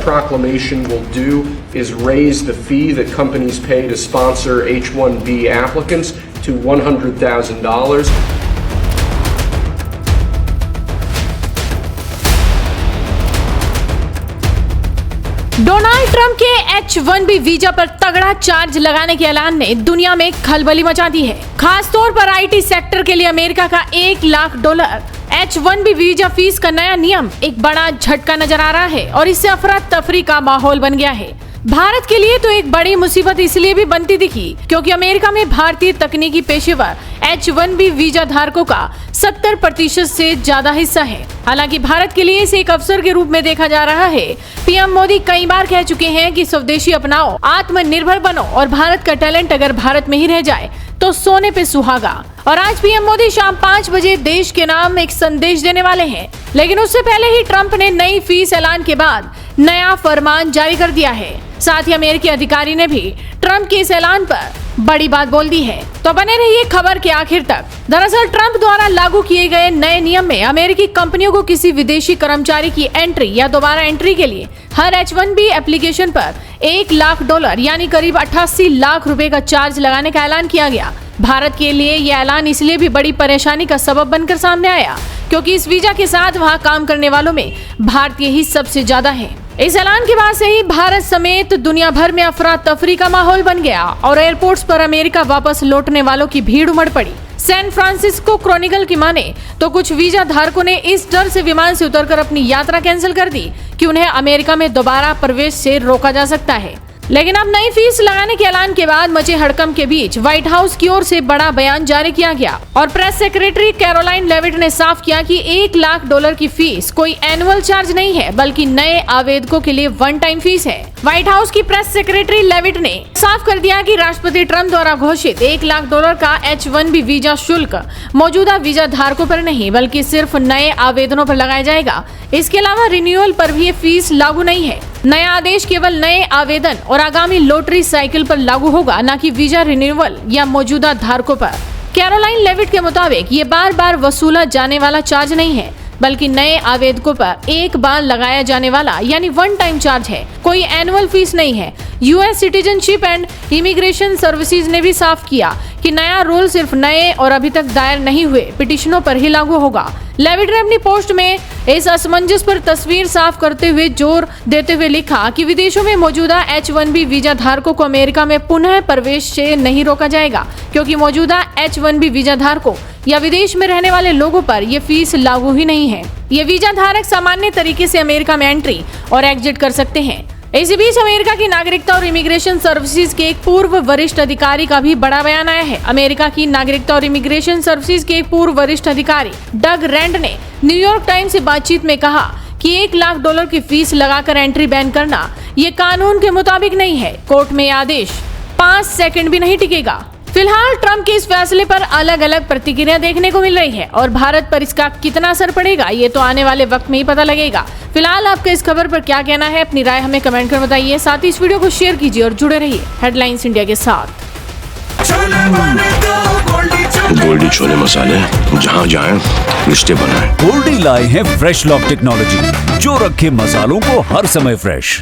Proclamation will do is raise the fee that companies pay to sponsor H-1B applicants to $100,000. Donald Trump के H-1B visa पर तगड़ा charge लगाने के ऐलान ने दुनिया में खलबली मचा दी है। खासतौर पर आईटी सेक्टर के लिए अमेरिका का $1 लाख H-1B वीजा फीस का नया नियम एक बड़ा झटका नजर आ रहा है और इससे अफरा तफरी का माहौल बन गया है। भारत के लिए तो एक बड़ी मुसीबत इसलिए भी बनती दिखी क्योंकि अमेरिका में भारतीय तकनीकी पेशेवर H-1B वीजा धारकों का 70% से ज्यादा हिस्सा है। हालांकि भारत के लिए इसे एक अवसर के रूप में देखा जा रहा है। पीएम मोदी कई बार कह चुके हैं कि स्वदेशी अपनाओ, आत्मनिर्भर बनो और भारत का टैलेंट अगर भारत में ही रह जाए तो सोने पे सुहागा। और आज पीएम मोदी शाम 5 बजे देश के नाम एक संदेश देने वाले हैं। लेकिन उससे पहले ही ट्रंप ने नई फीस ऐलान के बाद नया फरमान जारी कर दिया है। साथ ही अमेरिकी अधिकारी ने भी ट्रंप के इस ऐलान पर बड़ी बात बोल दी है। तो बने रहिए खबर के आखिर तक। दरअसल ट्रंप द्वारा लागू किए गए नए नियम में अमेरिकी कंपनियों को किसी विदेशी कर्मचारी की एंट्री या दोबारा एंट्री के लिए हर H-1B एप्लीकेशन पर $1 लाख यानी करीब 88 लाख रुपए का चार्ज लगाने का ऐलान किया गया। भारत के लिए यह ऐलान इसलिए भी बड़ी परेशानी का सबब बनकर सामने आया क्योंकि इस वीजा के साथ वहां काम करने वालों में भारतीय ही सबसे ज्यादा है। इस ऐलान के बाद से ही भारत समेत दुनिया भर में अफरा तफरी का माहौल बन गया और एयरपोर्ट्स पर अमेरिका वापस लौटने वालों की भीड़ उमड़ पड़ी। सैन फ्रांसिस्को क्रॉनिकल की माने तो कुछ वीजा धारकों ने इस डर से विमान से उतरकर अपनी यात्रा कैंसिल कर दी कि उन्हें अमेरिका में दोबारा प्रवेश से रोका जा सकता है। लेकिन अब नई फीस लगाने के ऐलान के बाद मचे हड़कंप के बीच व्हाइट हाउस की ओर से बड़ा बयान जारी किया गया और प्रेस सेक्रेटरी कैरोलाइन लेविट ने साफ किया कि $1 लाख की फीस कोई एनुअल चार्ज नहीं है बल्कि नए आवेदकों के लिए वन टाइम फीस है। व्हाइट हाउस की प्रेस सेक्रेटरी लेविट ने साफ कर दिया कि राष्ट्रपति ट्रंप द्वारा घोषित $1 लाख का H-1B वीजा शुल्क मौजूदा वीजा धारकों पर नहीं बल्कि सिर्फ नए आवेदनों पर लगाया जाएगा। इसके अलावा रिन्यूअल पर भी ये फीस लागू नहीं है। नया आदेश केवल नए आवेदन और आगामी लॉटरी साइकिल पर लागू होगा, न कि वीजा रिन्यूअल या मौजूदा धारकों पर। कैरोलाइन लेविट के मुताबिक ये बार बार वसूला जाने वाला चार्ज नहीं है बल्कि नए आवेदकों पर एक बार लगाया जाने वाला यानी वन टाइम चार्ज है, कोई एनुअल फीस नहीं है। US citizenship and immigration services ने भी साफ किया कि नया रूल सिर्फ नए और अभी तक दायर नहीं हुए पिटीशनों पर ही लागू होगा। लेविट ने अपनी पोस्ट में इस असमंजस पर तस्वीर साफ करते हुए जोर देते हुए लिखा कि विदेशों में मौजूदा H-1B वीजा धारकों को अमेरिका में पुनः प्रवेश से नहीं रोका जाएगा क्योंकि मौजूदा H-1B वीजा धारकों या विदेश में रहने वाले लोगों पर यह फीस लागू ही नहीं है। ये वीजा धारक सामान्य तरीके से अमेरिका में एंट्री और एग्जिट कर सकते हैं। इसी बीच अमेरिका की नागरिकता और इमिग्रेशन सर्विसेज के एक पूर्व वरिष्ठ अधिकारी का भी बड़ा बयान आया है। अमेरिका की नागरिकता और इमिग्रेशन सर्विसेज के एक पूर्व वरिष्ठ अधिकारी डग रैंड ने न्यूयॉर्क टाइम्स से बातचीत में कहा कि $1 लाख की फीस लगाकर एंट्री बैन करना ये कानून के मुताबिक नहीं है। कोर्ट में आदेश 5 सेकंड भी नहीं टिकेगा। फिलहाल ट्रंप के इस फैसले पर अलग अलग प्रतिक्रिया देखने को मिल रही है और भारत पर इसका कितना असर पड़ेगा ये तो आने वाले वक्त में ही पता लगेगा। फिलहाल आपका इस खबर पर क्या कहना है, अपनी राय हमें कमेंट कर बताइए। साथ ही इस वीडियो को शेयर कीजिए और जुड़े रहिए हेडलाइंस इंडिया के साथ। गोल्डी छोले मसाले जहाँ जाए रिश्ते बनाए। गोल्डी लाए हैं फ्रेश लॉक टेक्नोलॉजी जो रखे मसालों को हर समय फ्रेश।